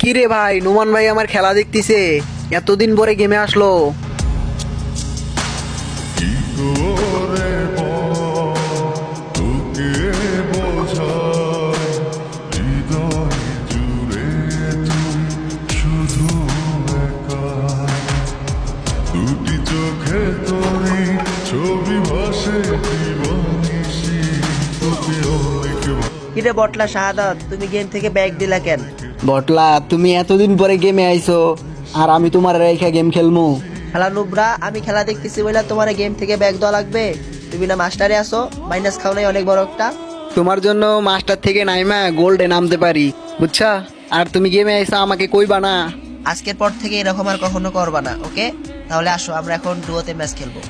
কি রে ভাই, নোমান ভাই আমার খেলা দেখতেছে, এতদিন পরে গেমে আসলো। কি করে তোকে বোঝাই, হৃদয় জুড়ে তুই শুধু একা। দুটি চোখে তোরই ছবি ভাসে জীবনিশি, তোকে অনেক কিরে বটলা শাহাদাত, তুমি গেম থেকে ব্যাগ দিলা কেন? বটলা, তুমি এতদিন পরে গেমে আইছো আর আমি তোমার রেখা গেম খেলমু? খেলা নুবরা, আমি খেলা দেখতেছি বলে তোমার গেম থেকে ব্যাগ দেওয়া লাগবে? তুমি না মাস্টারে আসো, মাইনাস খাও নাই অনেক বড় একটা। তোমার জন্য মাস্টার থেকে নাইমা গোল্ডে নামতে পারি, বুঝছা? আর তুমি গেমে আইসা আমাকে কইবা না। আজকের পর থেকে এরকম আর কখনো করবা না, ওকে? তাহলে আসো আমরা এখন ডুয়োতে ম্যাচ খেলবো।